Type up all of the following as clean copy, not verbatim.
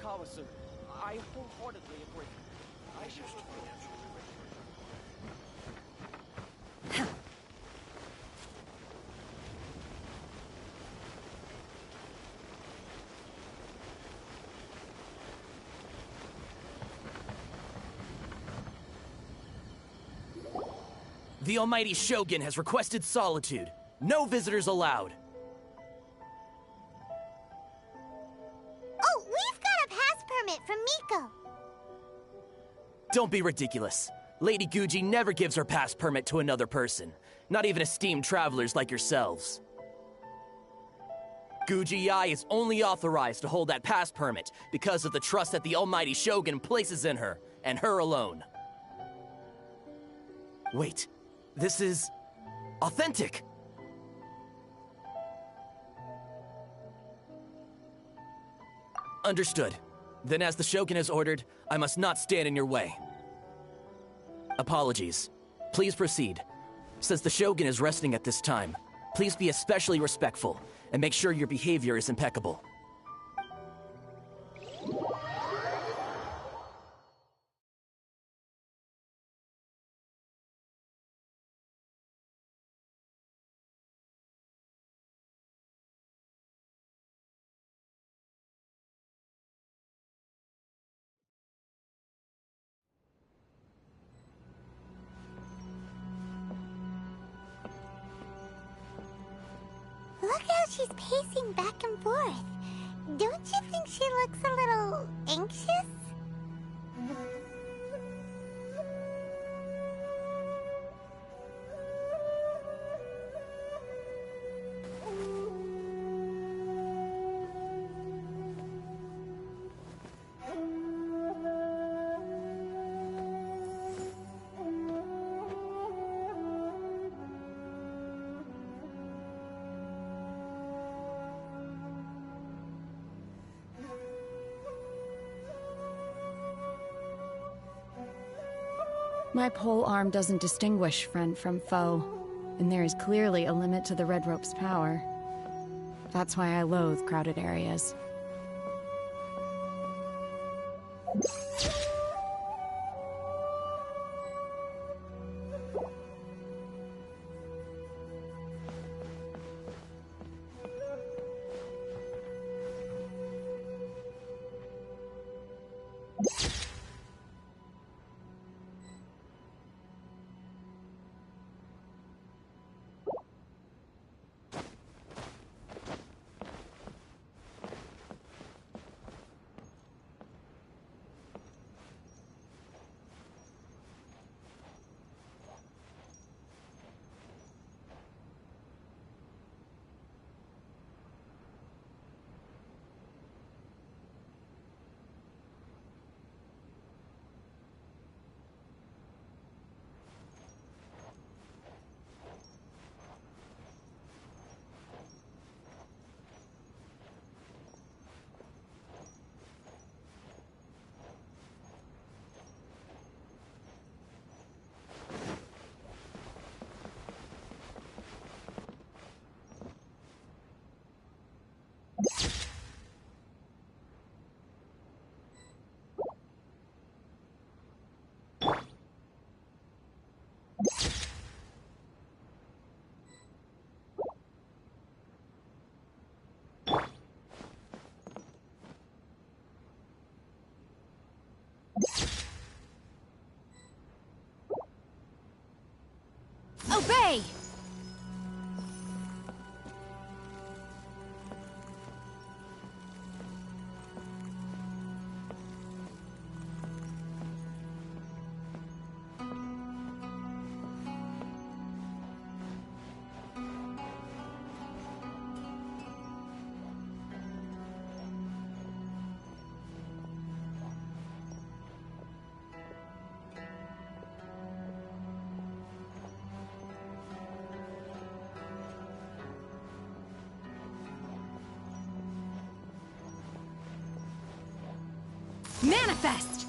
Kawasu. I wholeheartedly agree. I should look The Almighty Shogun has requested solitude. No visitors allowed. Oh, we've got a pass permit from Miko. Don't be ridiculous. Lady Guji never gives her pass permit to another person. Not even esteemed travelers like yourselves. Guji-ai is only authorized to hold that pass permit because of the trust that the Almighty Shogun places in her, and her alone. Wait, this is authentic. Understood. Then as the Shogun has ordered, I must not stand in your way. Apologies. Please proceed. Since the Shogun is resting at this time, please be especially respectful and make sure your behavior is impeccable. Look how she's pacing back and forth. Don't you think she looks a little anxious? My pole arm doesn't distinguish friend from foe, and there is clearly a limit to the red rope's power. That's why I loathe crowded areas. Obey! Manifest!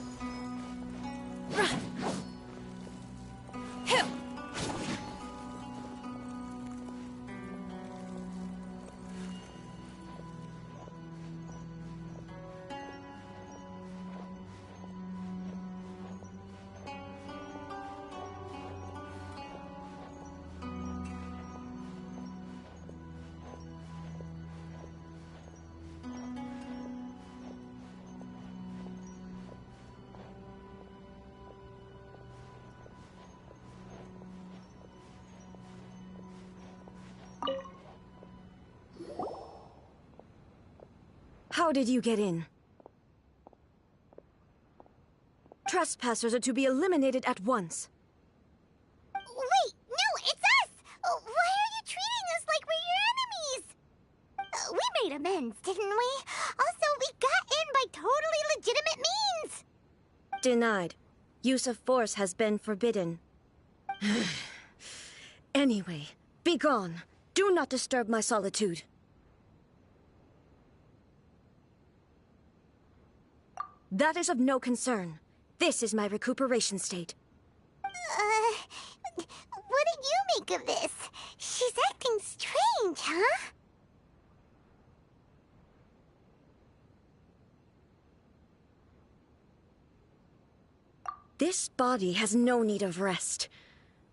How did you get in? Trespassers are to be eliminated at once. Wait, no, it's us! Why are you treating us like we're your enemies? We made amends, didn't we? Also, we got in by totally legitimate means! Denied. Use of force has been forbidden. Anyway, be gone. Do not disturb my solitude. That is of no concern. This is my recuperation state. What do you make of this? She's acting strange, huh? This body has no need of rest,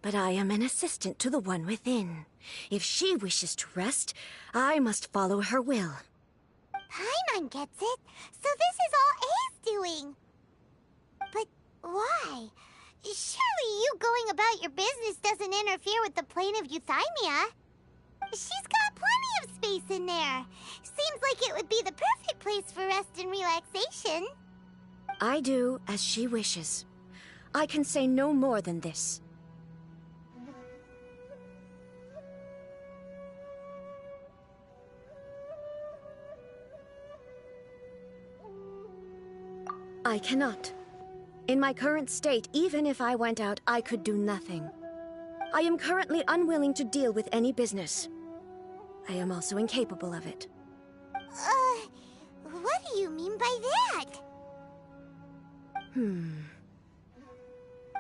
but I am an assistant to the one within. If she wishes to rest, I must follow her will. Paimon gets it, so this is all A's doing. But why? Surely you going about your business doesn't interfere with the plane of Euthymia. She's got plenty of space in there. Seems like it would be the perfect place for rest and relaxation. I do as she wishes. I can say no more than this. I cannot. In my current state, even if I went out, I could do nothing. I am currently unwilling to deal with any business. I am also incapable of it. What do you mean by that?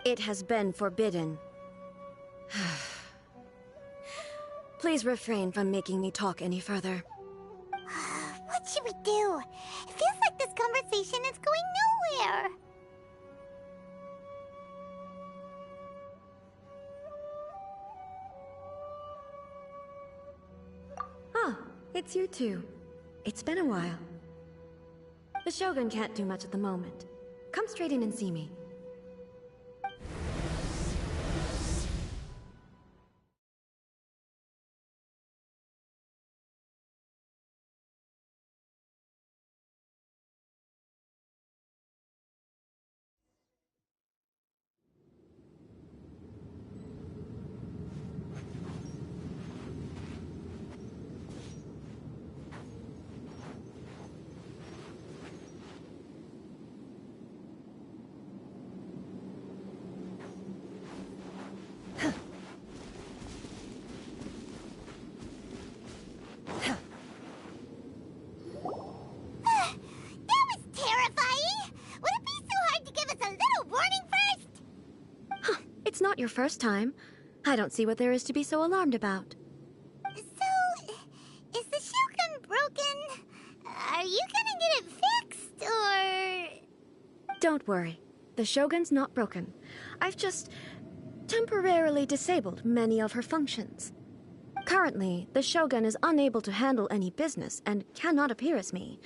It has been forbidden. Please refrain from making me talk any further. What should we do? It feels like this conversation is going nowhere. Ah, it's you two. It's been a while. The Shogun can't do much at the moment. Come straight in and see me. It's not your first time. I don't see what there is to be so alarmed about. So, is the Shogun broken? Are you gonna get it fixed, or...? Don't worry. The Shogun's not broken. I've just temporarily disabled many of her functions. Currently, the Shogun is unable to handle any business and cannot appear as me.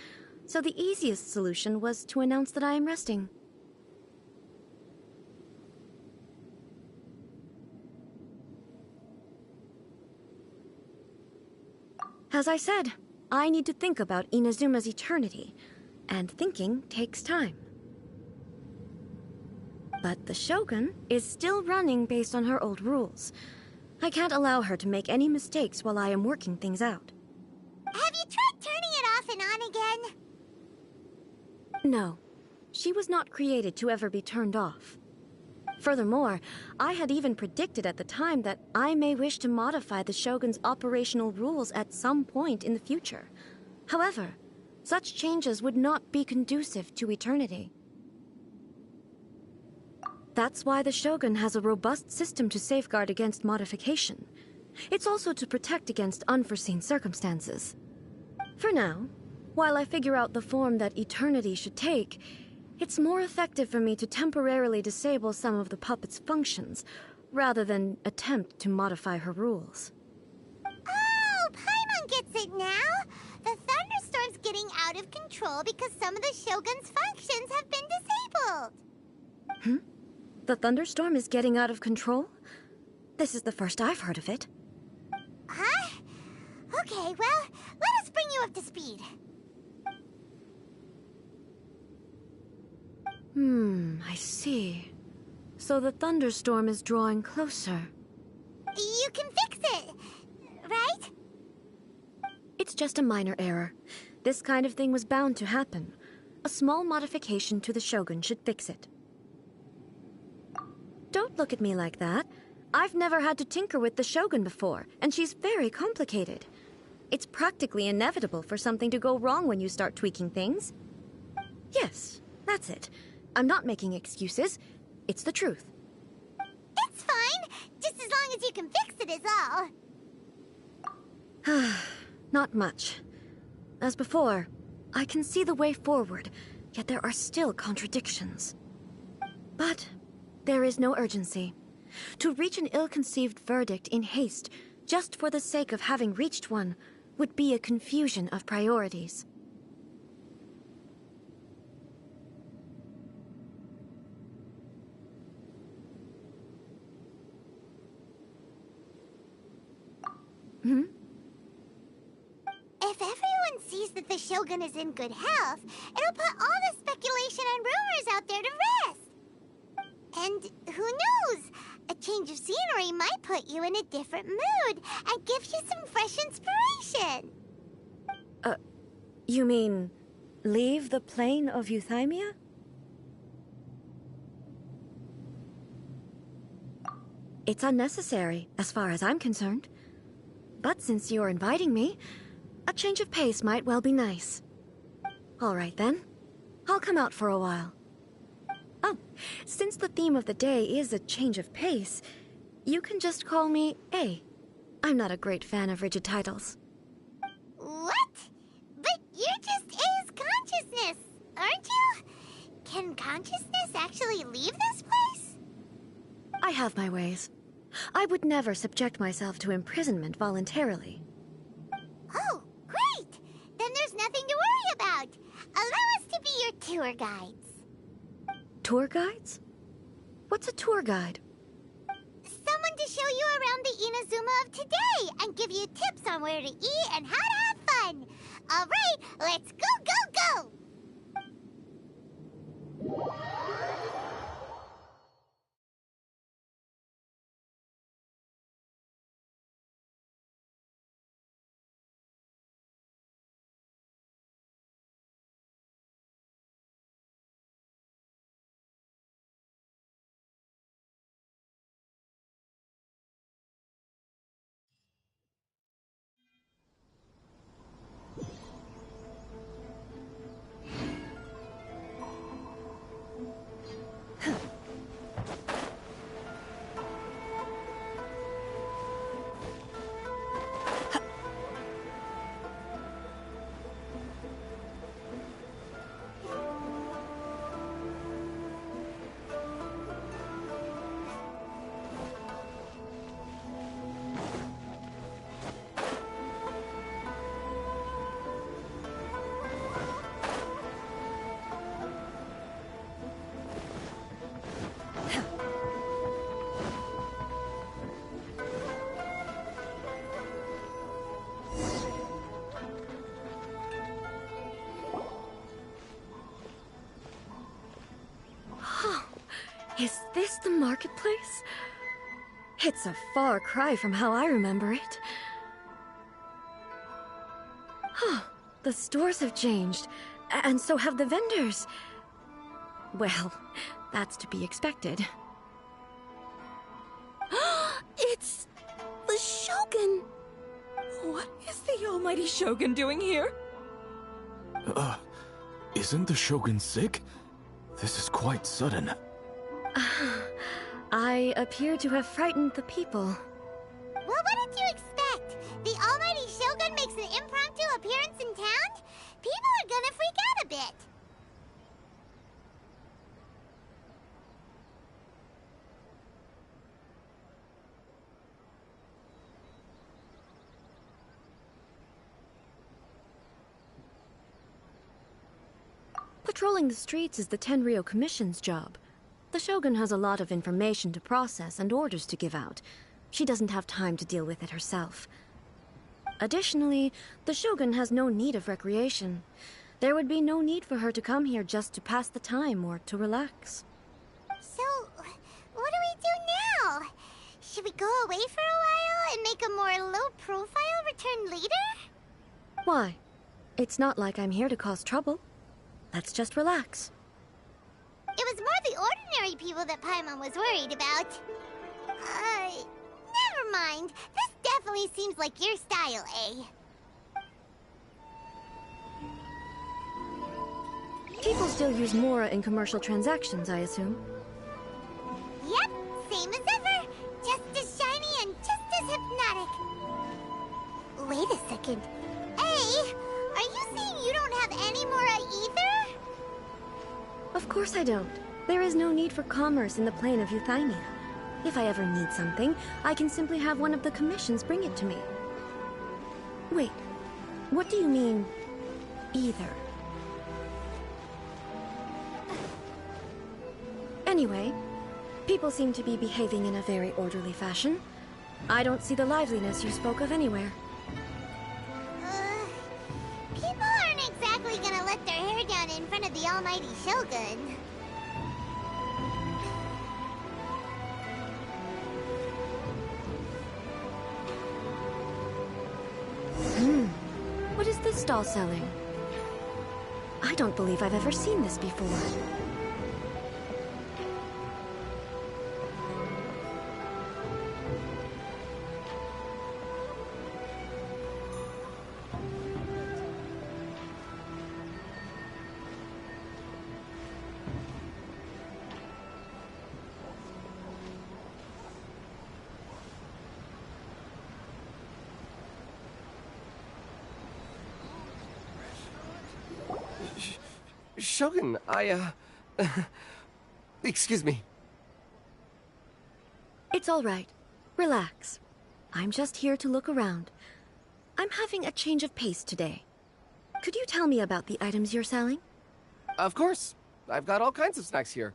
So the easiest solution was to announce that I am resting. As I said, I need to think about Inazuma's eternity, and thinking takes time. But the Shogun is still running based on her old rules. I can't allow her to make any mistakes while I am working things out. Have you tried turning it off and on again? No. She was not created to ever be turned off. Furthermore, I had even predicted at the time that I may wish to modify the Shogun's operational rules at some point in the future. However, such changes would not be conducive to eternity. That's why the Shogun has a robust system to safeguard against modification. It's also to protect against unforeseen circumstances. For now, while I figure out the form that eternity should take, it's more effective for me to temporarily disable some of the puppet's functions, rather than attempt to modify her rules. Oh, Paimon gets it now! The thunderstorm's getting out of control because some of the Shogun's functions have been disabled. The thunderstorm is getting out of control? This is the first I've heard of it. Huh? Okay, well, let us bring you up to speed. I see. So the thunderstorm is drawing closer. You can fix it, right? It's just a minor error. This kind of thing was bound to happen. A small modification to the Shogun should fix it. Don't look at me like that. I've never had to tinker with the Shogun before, and she's very complicated. It's practically inevitable for something to go wrong when you start tweaking things. Yes, that's it. I'm not making excuses. It's the truth. It's fine, just as long as you can fix it is all. Not much. As before, I can see the way forward, yet there are still contradictions. But there is no urgency. To reach an ill-conceived verdict in haste, just for the sake of having reached one, would be a confusion of priorities. If everyone sees that the Shogun is in good health, it'll put all the speculation and rumors out there to rest. And who knows? A change of scenery might put you in a different mood and give you some fresh inspiration. You mean, leave the plane of Euthymia? It's unnecessary, as far as I'm concerned. But since you're inviting me, a change of pace might well be nice. All right, then. I'll come out for a while. Oh, since the theme of the day is a change of pace, you can just call me A. I'm not a great fan of rigid titles. What? But you're just A's consciousness, aren't you? Can consciousness actually leave this place? I have my ways. I would never subject myself to imprisonment voluntarily. Oh, great! Then there's nothing to worry about. Allow us to be your tour guides. Tour guides? What's a tour guide? Someone to show you around the Inazuma of today and give you tips on where to eat and how to have fun. All right, let's go, go, go! Is this the marketplace? It's a far cry from how I remember it. The stores have changed, and so have the vendors. Well, that's to be expected. It's the Shogun! What is the almighty Shogun doing here? Isn't the Shogun sick? This is quite sudden. I appear to have frightened the people. Well, what did you expect? The almighty Shogun makes an impromptu appearance in town? People are gonna freak out a bit. Patrolling the streets is the Tenryou Commission's job. The Shogun has a lot of information to process and orders to give out. She doesn't have time to deal with it herself. Additionally, the Shogun has no need of recreation. There would be no need for her to come here just to pass the time or to relax. So, what do we do now? Should we go away for a while and make a more low-profile return later? Why? It's not like I'm here to cause trouble. Let's just relax. It was more the ordinary people that Paimon was worried about. Never mind. This definitely seems like your style, eh? People still use Mora in commercial transactions, I assume. Yep, same as ever. Just as shiny and just as hypnotic. Wait a second. Hey, are you saying you don't have any Mora either? Of course I don't. There is no need for commerce in the plane of Euthymia. If I ever need something, I can simply have one of the commissions bring it to me. Wait, what do you mean, either? Anyway, people seem to be behaving in a very orderly fashion. I don't see the liveliness you spoke of anywhere. People aren't exactly gonna let their hair down in front of the almighty Shogun. What is this stall selling? I don't believe I've ever seen this before. Shogun, excuse me. It's all right. Relax. I'm just here to look around. I'm having a change of pace today. Could you tell me about the items you're selling? Of course. I've got all kinds of snacks here.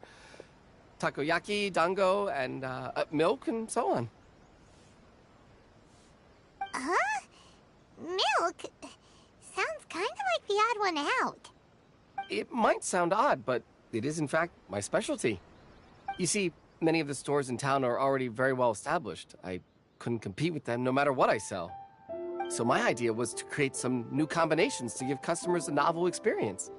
Takoyaki, dango, and milk, and so on. Huh? Milk? Sounds kind of like the odd one out. It might sound odd, but it is in fact my specialty. You see, many of the stores in town are already very well established. I couldn't compete with them no matter what I sell. So my idea was to create some new combinations to give customers a novel experience.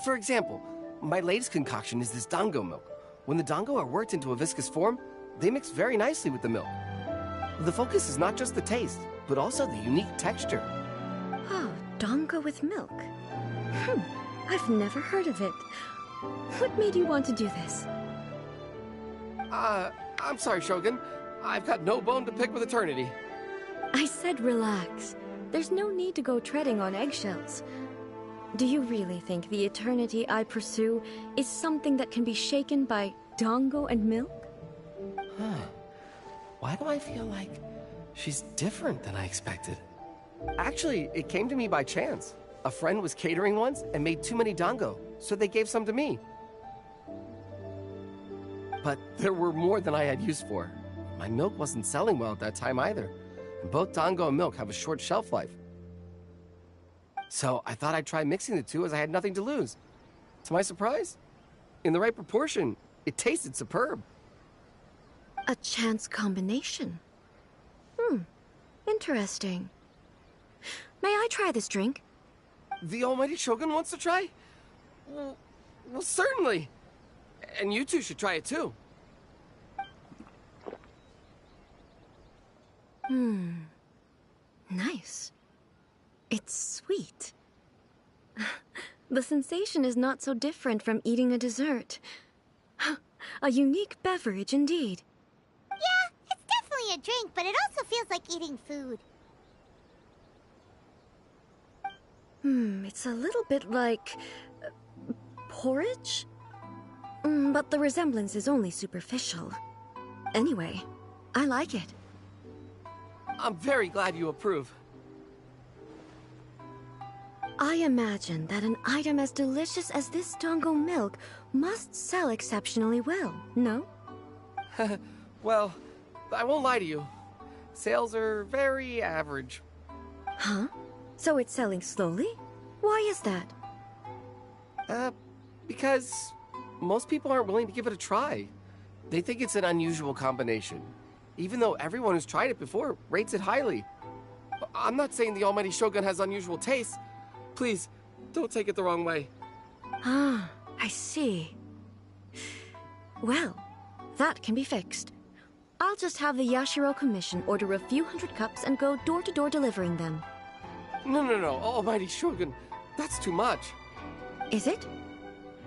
For example, my latest concoction is this dango milk. When the dango are worked into a viscous form, they mix very nicely with the milk. The focus is not just the taste, but also the unique texture. Oh, dango with milk. I've never heard of it. What made you want to do this? I'm sorry, Shogun. I've got no bone to pick with eternity. I said relax. There's no need to go treading on eggshells. Do you really think the eternity I pursue is something that can be shaken by dango and milk? Why do I feel like she's different than I expected? Actually, it came to me by chance. A friend was catering once and made too many dango, so they gave some to me. But there were more than I had use for. My milk wasn't selling well at that time either. And both dango and milk have a short shelf life. So I thought I'd try mixing the two as I had nothing to lose. To my surprise, in the right proportion, it tasted superb. A chance combination. Interesting. May I try this drink? The almighty Shogun wants to try? Well, certainly. And you two should try it too. Nice. It's sweet. The sensation is not so different from eating a dessert. A unique beverage indeed. Yeah, it's definitely a drink, but it also feels like eating food. It's a little bit like porridge? But the resemblance is only superficial. Anyway, I like it. I'm very glad you approve. I imagine that an item as delicious as this dango milk must sell exceptionally well, no? Well, I won't lie to you. Sales are very average. Huh? So it's selling slowly? Why is that? Because most people aren't willing to give it a try. They think it's an unusual combination, even though everyone who's tried it before rates it highly. I'm not saying the Almighty Shogun has unusual tastes. Please, don't take it the wrong way. Ah, I see. Well, that can be fixed. I'll just have the Yashiro Commission order a few hundred cups and go door-to-door delivering them. No, Almighty Shogun, that's too much. Is it?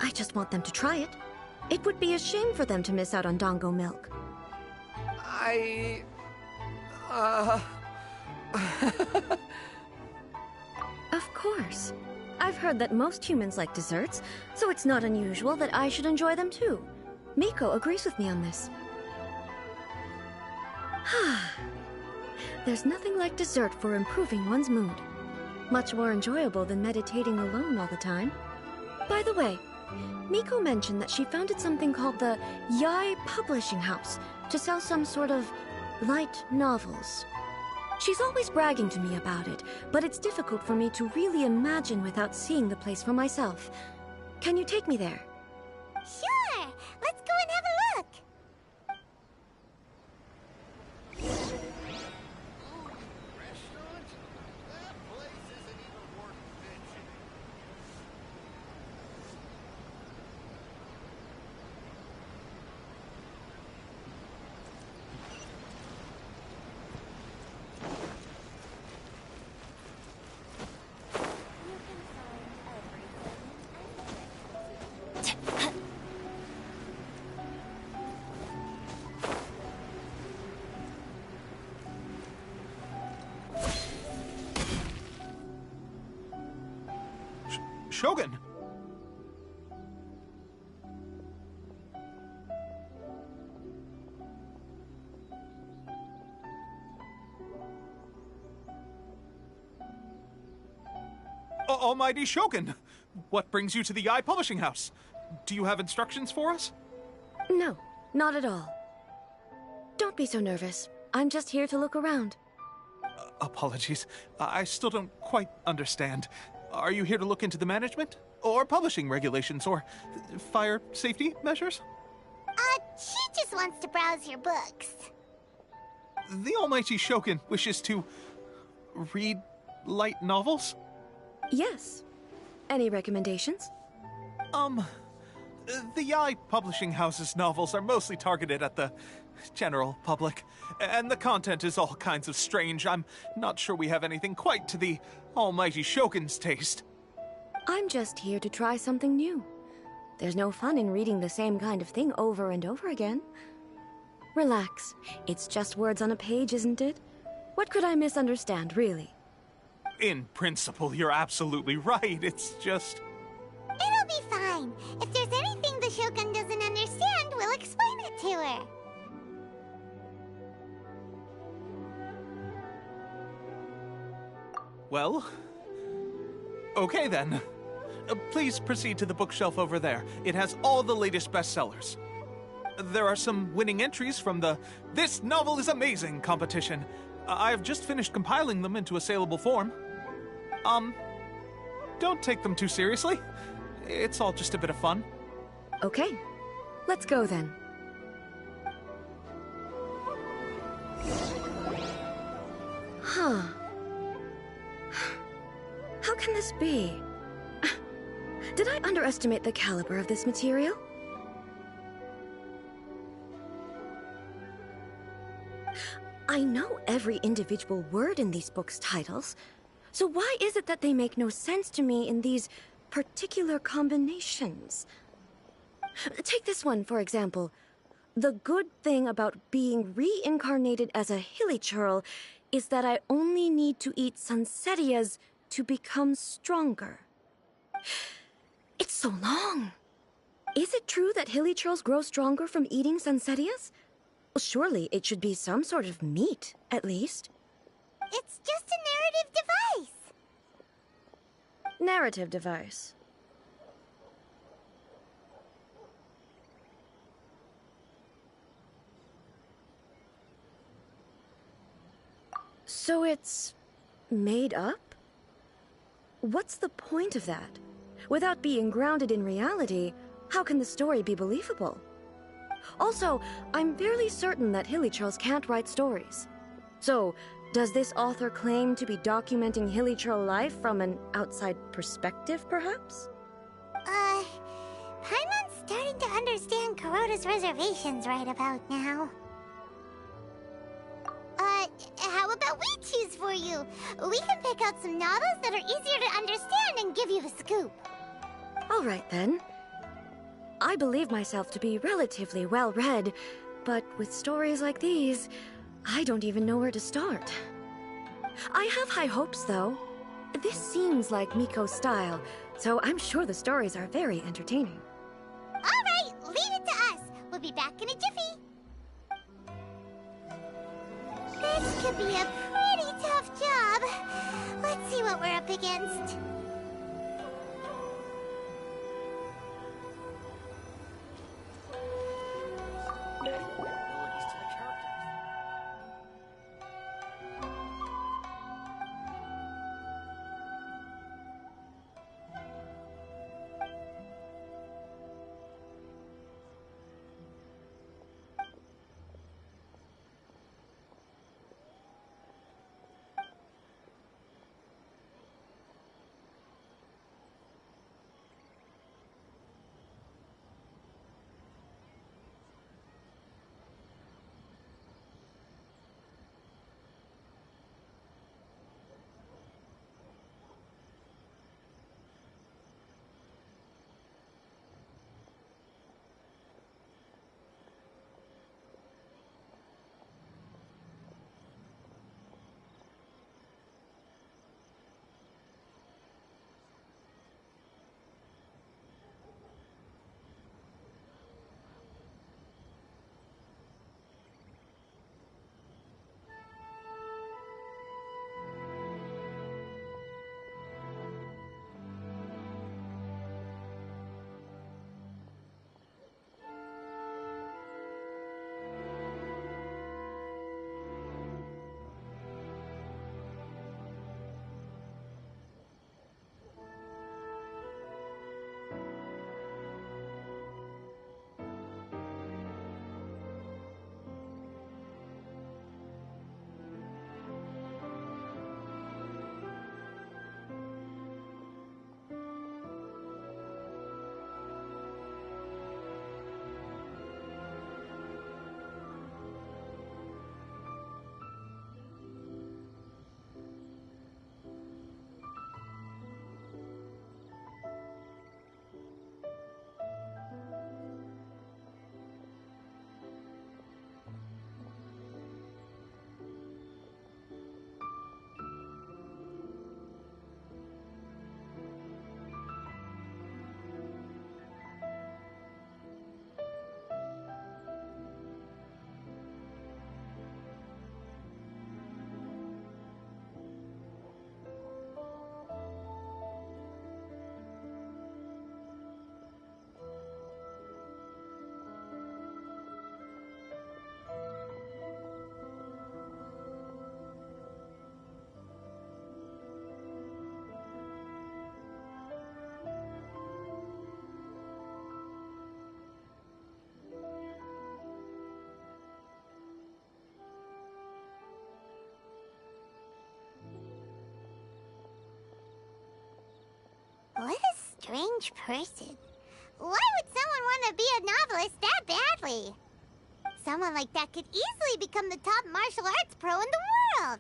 I just want them to try it. It would be a shame for them to miss out on Dango milk. Of course. I've heard that most humans like desserts, so it's not unusual that I should enjoy them too. Miko agrees with me on this. There's nothing like dessert for improving one's mood. Much more enjoyable than meditating alone all the time. By the way, Miko mentioned that she founded something called the Yai Publishing House to sell some sort of light novels. She's always bragging to me about it, but it's difficult for me to really imagine without seeing the place for myself. Can you take me there? Sure! Let's go and have a look! Shogun! Almighty Shogun! What brings you to the Yai Publishing House? Do you have instructions for us? No, not at all. Don't be so nervous. I'm just here to look around. Apologies. I still don't quite understand. Are you here to look into the management? Or publishing regulations? Or fire safety measures? She just wants to browse your books. The Almighty Shogun wishes to read light novels? Yes. Any recommendations? The Yai Publishing House's novels are mostly targeted at the general public, and the content is all kinds of strange. I'm not sure we have anything quite to the Almighty Shogun's taste. I'm just here to try something new. There's no fun in reading the same kind of thing over and over again. Relax. It's just words on a page, isn't it? What could I misunderstand, really? In principle, you're absolutely right. It's just... It'll be fine. If there's anything the Shogun doesn't understand, we'll explain it to her. Well... okay then. Please proceed to the bookshelf over there. It has all the latest bestsellers. There are some winning entries from the This Novel is Amazing competition. I've just finished compiling them into a saleable form. Don't take them too seriously. It's all just a bit of fun. Okay. Let's go then. Huh. How can this be? Did I underestimate the caliber of this material? I know every individual word in these books' titles, so why is it that they make no sense to me in these particular combinations? Take this one, for example. The good thing about being reincarnated as a hilly churl is that I only need to eat Sansetias to become stronger. It's so long. Is it true that hilly churls grow stronger from eating Sansetias? Well, surely it should be some sort of meat, at least. It's just a narrative device. Narrative device. So it's made up? What's the point of that? Without being grounded in reality, how can the story be believable? Also, I'm fairly certain that Hilichurls can't write stories. So, does this author claim to be documenting Hilichurl life from an outside perspective, perhaps? Paimon's starting to understand Kuroda's reservations right about now. How about we choose for you? We can pick out some novels that are easier to understand and give you the scoop. All right, then. I believe myself to be relatively well-read, but with stories like these, I don't even know where to start. I have high hopes, though. This seems like Miko's style, so I'm sure the stories are very entertaining. All right, leave it to us. We'll be back in a jiffy. This could be a pretty tough job. Let's see what we're up against. What a strange person. Why would someone want to be a novelist that badly? Someone like that could easily become the top martial arts pro in the world.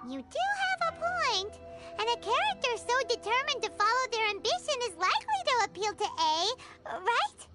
You do have a point. And a character so determined to follow their ambition is likely to appeal to A, right?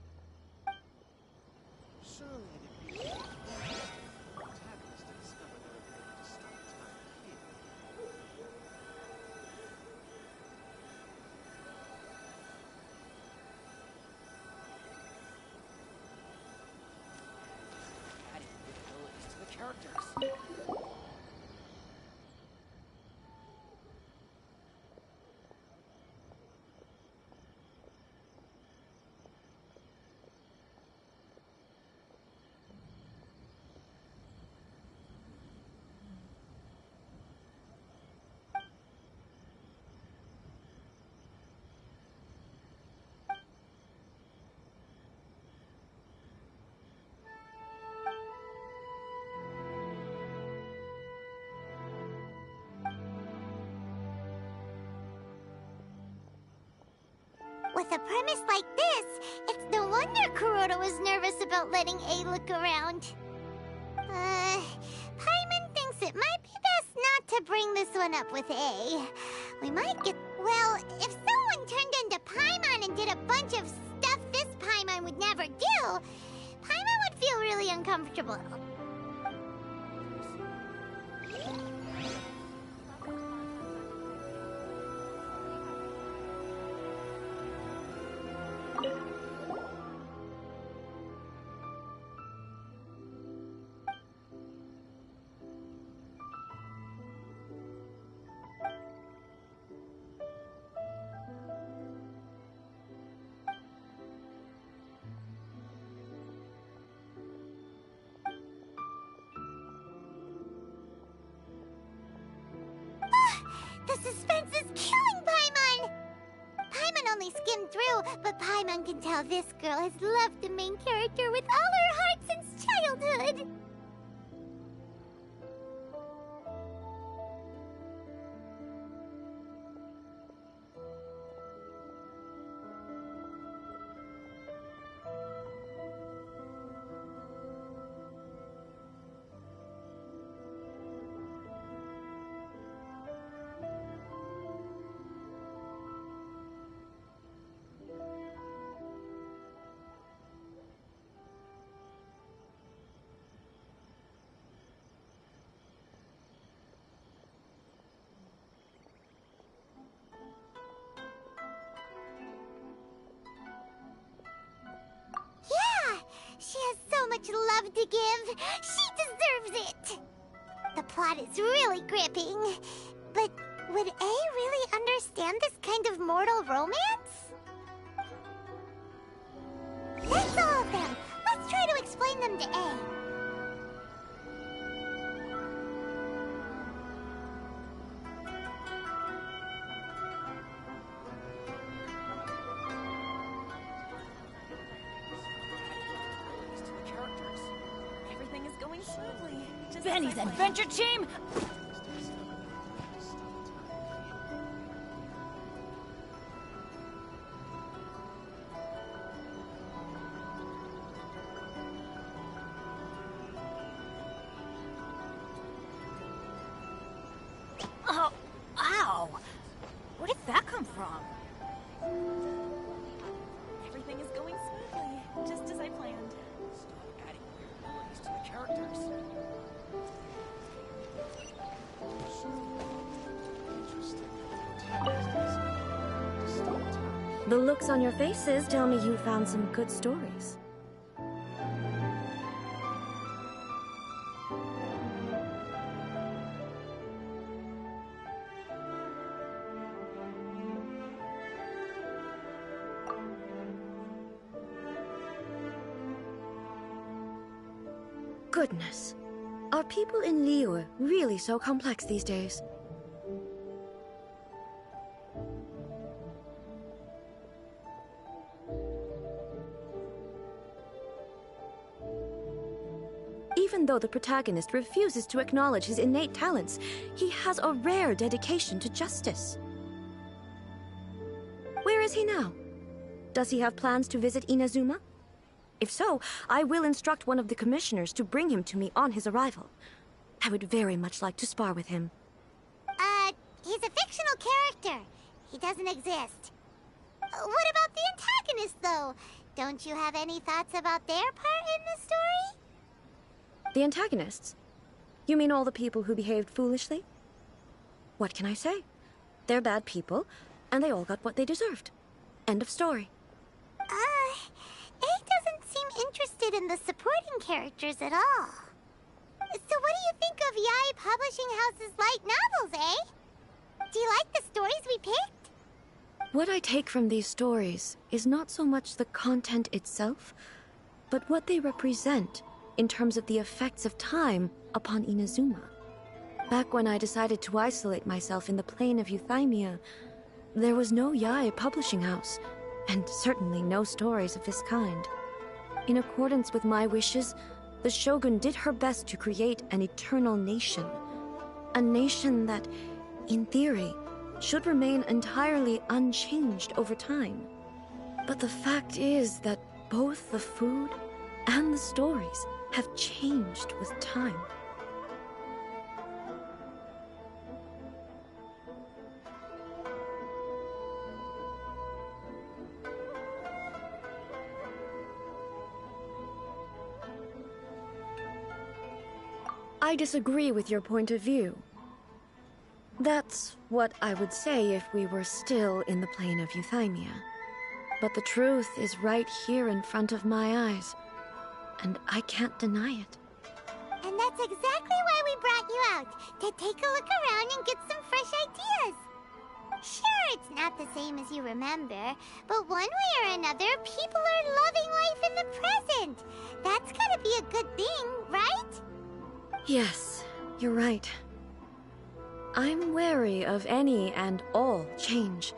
With a premise like this, it's no wonder Kuroda was nervous about letting A look around. Paimon thinks it might be best not to bring this one up with A. We might get... Well, if someone turned into Paimon and did a bunch of stuff this Paimon would never do, Paimon would feel really uncomfortable. The suspense is killing Paimon! Paimon only skimmed through, but Paimon can tell this girl has loved the main character with all her heart since childhood. She has so much love to give. She deserves it. The plot is really gripping. But would A really understand this kind of mortal romance? That's all of them. Let's try to explain them to A. Benny's adventure team! Oh, ow! Where did that come from? Everything is going smoothly, just as I planned. Stop adding weird abilities to the characters. The looks on your faces tell me you found some good stories. Goodness. Are people in Liyue really so complex these days? Even though the protagonist refuses to acknowledge his innate talents, he has a rare dedication to justice. Where is he now? Does he have plans to visit Inazuma? If so, I will instruct one of the commissioners to bring him to me on his arrival. I would very much like to spar with him. is a fictional character. He doesn't exist. What about the antagonist, though? Don't you have any thoughts about their part in the story? The antagonists? You mean all the people who behaved foolishly? What can I say? They're bad people, and they all got what they deserved. End of story. A doesn't seem interested in the supporting characters at all. So what do you think of Yae Publishing House's light novels, eh? Do you like the stories we picked? What I take from these stories is not so much the content itself, but what they represent in terms of the effects of time upon Inazuma. Back when I decided to isolate myself in the plane of Euthymia, there was no Yae Publishing House, and certainly no stories of this kind. In accordance with my wishes, the Shogun did her best to create an eternal nation. A nation that, in theory, should remain entirely unchanged over time. But the fact is that both the food and the stories have changed with time. I disagree with your point of view. That's what I would say if we were still in the plane of Euthymia. But the truth is right here in front of my eyes, and I can't deny it. And that's exactly why we brought you out, to take a look around and get some fresh ideas. Sure, it's not the same as you remember, but one way or another, people are loving life in the present. That's gotta be a good thing, right? Yes, you're right. I'm wary of any and all change,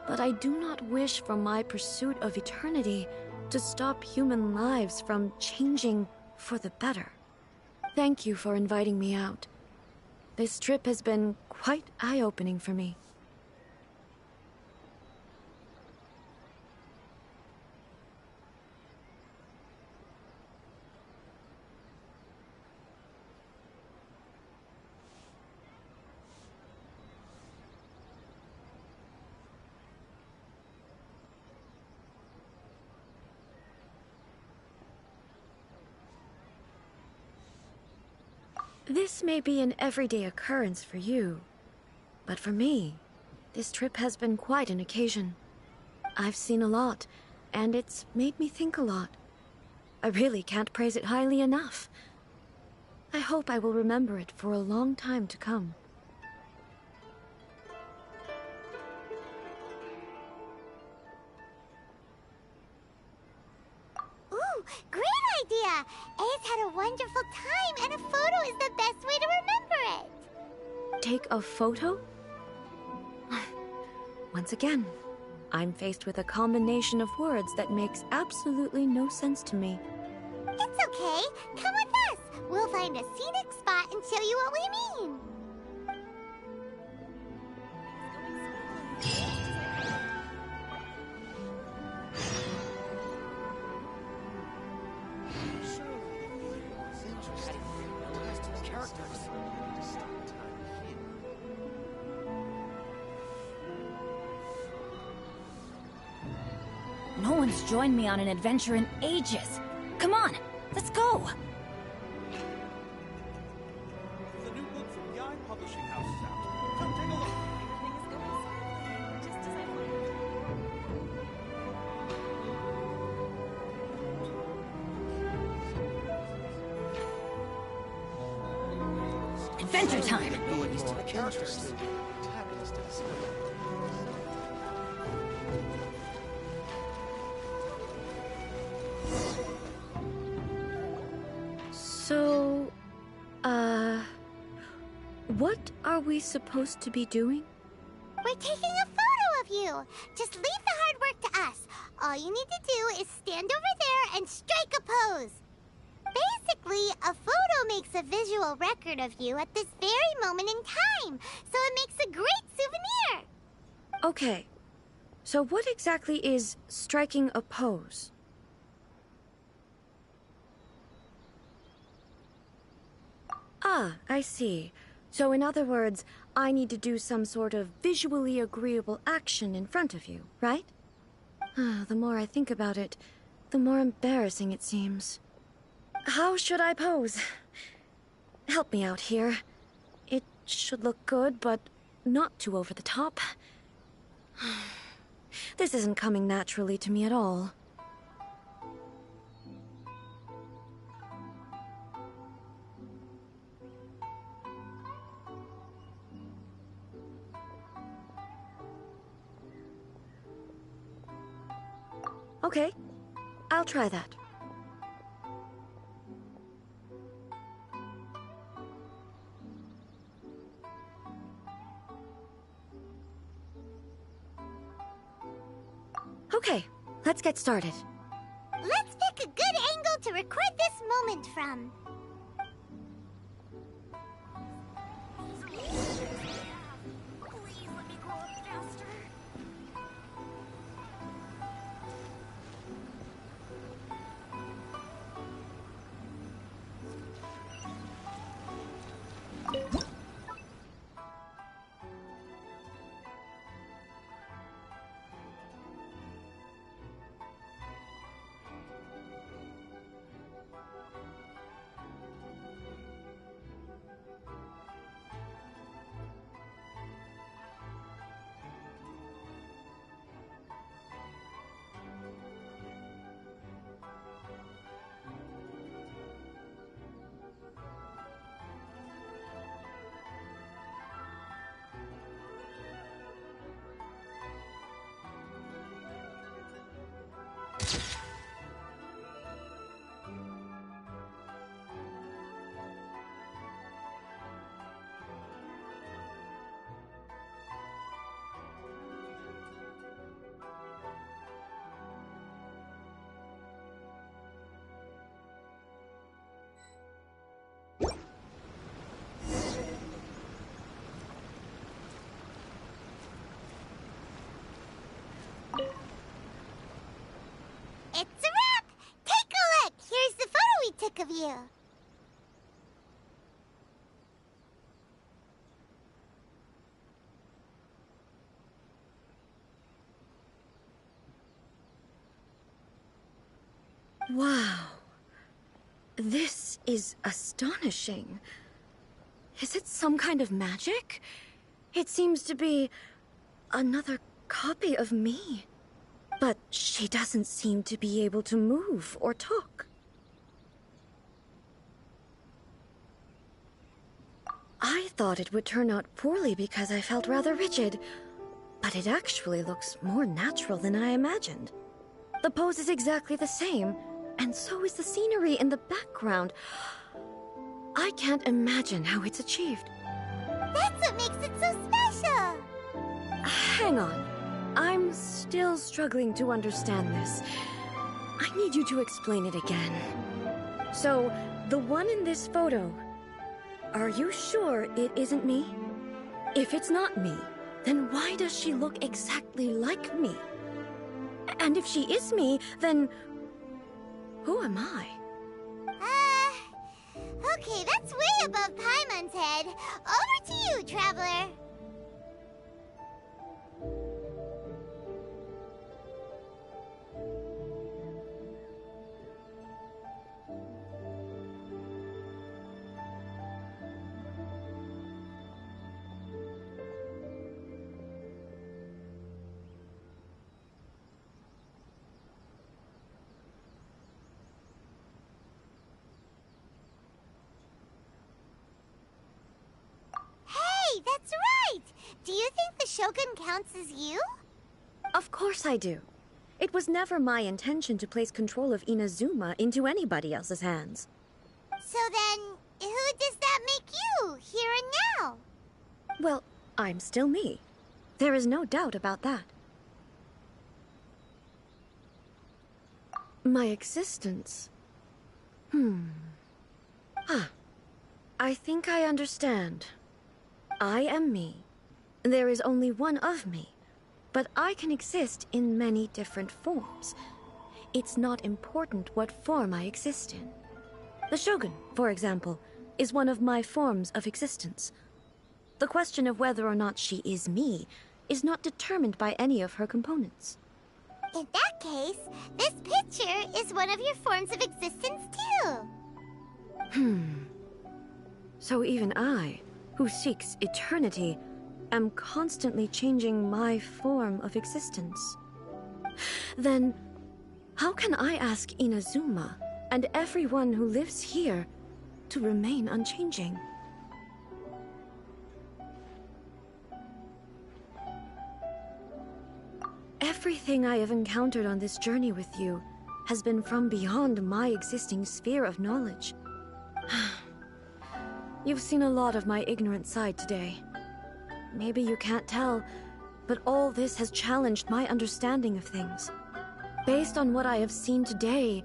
but I do not wish for my pursuit of eternity to stop human lives from changing for the better. Thank you for inviting me out. This trip has been quite eye-opening for me. This may be an everyday occurrence for you, but for me, this trip has been quite an occasion. I've seen a lot, and it's made me think a lot. I really can't praise it highly enough. I hope I will remember it for a long time to come. Ooh, great idea! Ace had a wonderful time, and a photo is the best way to remember it. Take a photo? Once again, I'm faced with a combination of words that makes absolutely no sense to me. It's okay. Come with us. We'll find a scenic spot and show you what we mean. No one's joined me on an adventure in ages. Come on, let's go! The new book from Yae Publishing House is out. Come take a look. Everything is going smoothly, just as I planned. Adventure time! So, what are we supposed to be doing? We're taking a photo of you. Just leave the hard work to us. All you need to do is stand over there and strike a pose. Basically, a photo makes a visual record of you at this very moment in time, so it makes a great souvenir. Okay, so what exactly is striking a pose? Ah, I see. So in other words, I need to do some sort of visually agreeable action in front of you, right? The more I think about it, the more embarrassing it seems. How should I pose? Help me out here. It should look good, but not too over the top. This isn't coming naturally to me at all. Okay, I'll try that. Okay, let's get started. Let's pick a good angle to record this moment from. Please let me grow up faster. It's a wrap! Take a look! Here's the photo we took of you. Wow. This is astonishing. Is it some kind of magic? It seems to be another copy of me. But she doesn't seem to be able to move or talk. I thought it would turn out poorly because I felt rather rigid, but it actually looks more natural than I imagined. The pose is exactly the same, and so is the scenery in the background. I can't imagine how it's achieved. That's what makes it so special! Hang on. I'm still struggling to understand this. I need you to explain it again. So, the one in this photo, are you sure it isn't me? If it's not me, then why does she look exactly like me? And if she is me, then who am I? Okay, that's way above Paimon's head. Over to you, Traveler. That's right! Do you think the Shogun counts as you? Of course I do. It was never my intention to place control of Inazuma into anybody else's hands. So then, who does that make you, here and now? Well, I'm still me. There is no doubt about that. My existence... I think I understand. I am me. There is only one of me, but I can exist in many different forms. It's not important what form I exist in. The Shogun, for example, is one of my forms of existence. The question of whether or not she is me is not determined by any of her components. In that case, this picture is one of your forms of existence too. So even I, who seeks eternity, am constantly changing my form of existence. Then, how can I ask Inazuma and everyone who lives here to remain unchanging? Everything I have encountered on this journey with you has been from beyond my existing sphere of knowledge. You've seen a lot of my ignorant side today. Maybe you can't tell, but all this has challenged my understanding of things. Based on what I have seen today,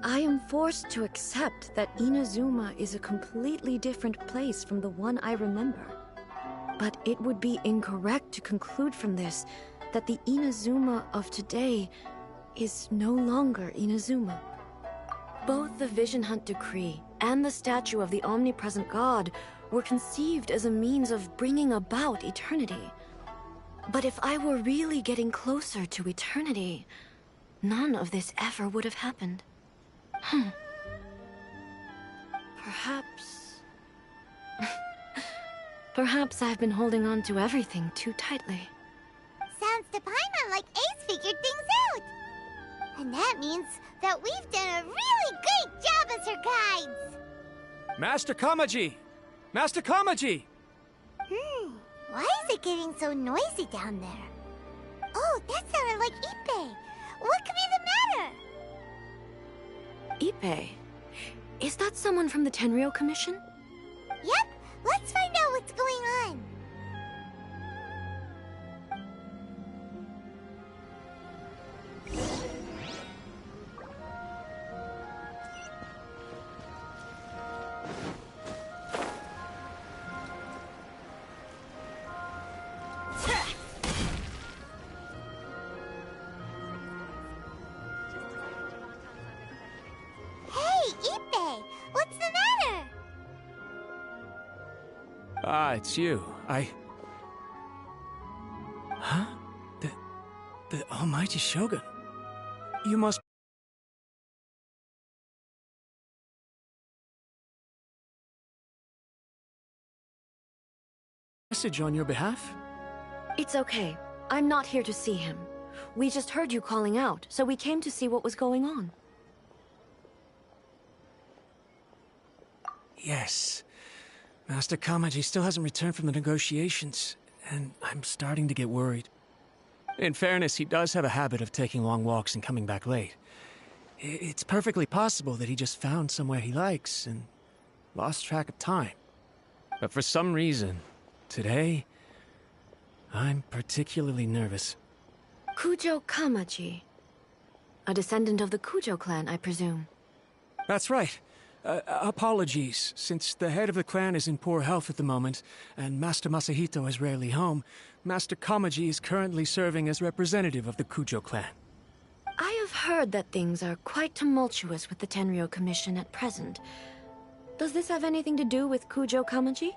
I am forced to accept that Inazuma is a completely different place from the one I remember. But it would be incorrect to conclude from this that the Inazuma of today is no longer Inazuma. Both the Vision Hunt Decree and the statue of the omnipresent god were conceived as a means of bringing about eternity. But if I were really getting closer to eternity, none of this ever would have happened. Perhaps... Perhaps I've been holding on to everything too tightly. Sounds to Paimon like Ace figured things out. And that means that we've done a really great job as her guides. Master Kamaji! Master Kamaji! Why is it getting so noisy down there? Oh, that sounded like Ippei. What could be the matter? Ippei? Is that someone from the Tenryou Commission? Yep, let's find out what's going on. It's you. Huh? The Almighty Shogun. You must... Message on your behalf? It's okay. I'm not here to see him. We just heard you calling out, so we came to see what was going on. Yes. Master Kamaji still hasn't returned from the negotiations, and I'm starting to get worried. In fairness, he does have a habit of taking long walks and coming back late. It's perfectly possible that he just found somewhere he likes and lost track of time. But for some reason, today, I'm particularly nervous. Kujo Kamaji. A descendant of the Kujo clan, I presume. That's right. Apologies, since the head of the clan is in poor health at the moment, and Master Masahito is rarely home, Master Kamaji is currently serving as representative of the Kujo clan. I have heard that things are quite tumultuous with the Tenryou Commission at present. Does this have anything to do with Kujo Kamaji?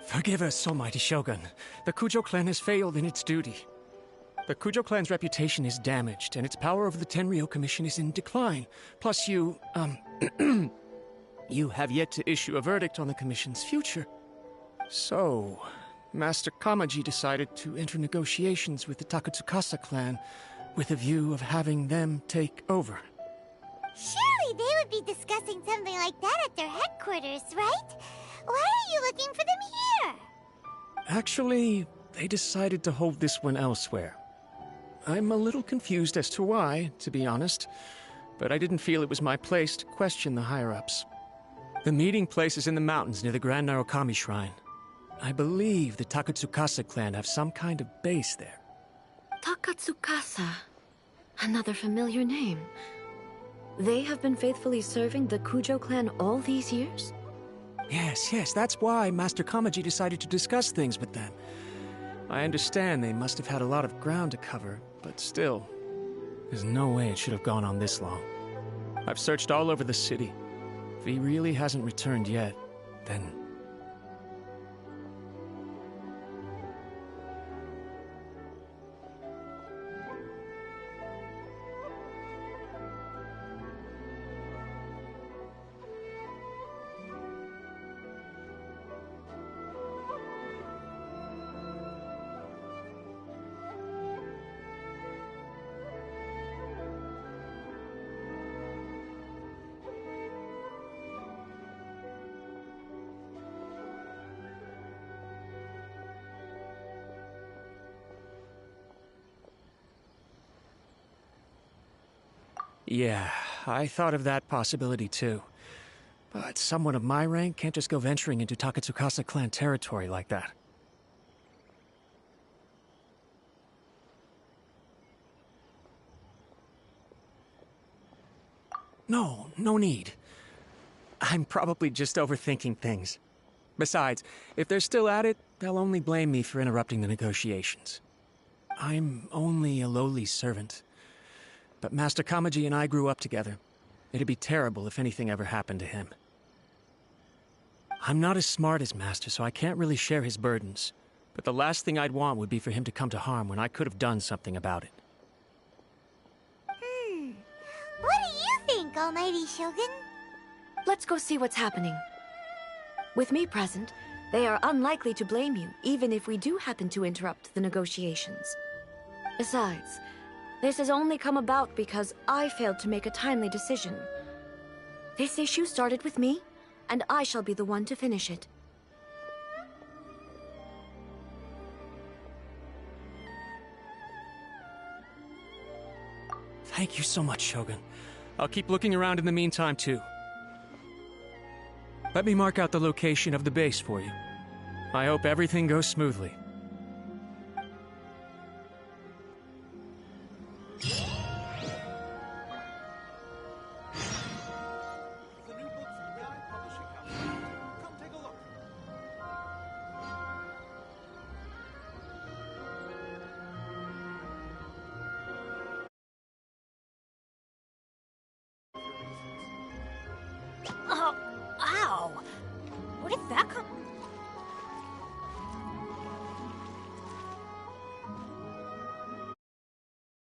Forgive us, Almighty Shogun. The Kujo clan has failed in its duty. The Kujo clan's reputation is damaged, and its power over the Tenryou Commission is in decline. Plus you, you have yet to issue a verdict on the Commission's future. So, Master Kamaji decided to enter negotiations with the Takatsukasa clan with a view of having them take over. Surely they would be discussing something like that at their headquarters, right? Why are you looking for them here? Actually, they decided to hold this one elsewhere. I'm a little confused as to why, to be honest, but I didn't feel it was my place to question the higher-ups. The meeting place is in the mountains near the Grand Narukami Shrine. I believe the Takatsukasa clan have some kind of base there. Takatsukasa. Another familiar name. They have been faithfully serving the Kujo clan all these years? Yes, that's why Master Kamaji decided to discuss things with them. I understand they must have had a lot of ground to cover, but still, there's no way it should have gone on this long. I've searched all over the city. If he really hasn't returned yet, then... Yeah, I thought of that possibility too. But someone of my rank can't just go venturing into Taketsukasa clan territory like that. No need. I'm probably just overthinking things. Besides, if they're still at it, they'll only blame me for interrupting the negotiations. I'm only a lowly servant. But Master Kamaji and I grew up together. It'd be terrible if anything ever happened to him. I'm not as smart as Master, so I can't really share his burdens. But the last thing I'd want would be for him to come to harm when I could have done something about it. What do you think, Almighty Shogun? Let's go see what's happening. With me present, they are unlikely to blame you, even if we do happen to interrupt the negotiations. Besides, this has only come about because I failed to make a timely decision. This issue started with me, and I shall be the one to finish it. Thank you so much, Shogun. I'll keep looking around in the meantime, too. Let me mark out the location of the base for you. I hope everything goes smoothly. The new book from Guy Publishing House. Come take a look. Oh, ow! Where did that come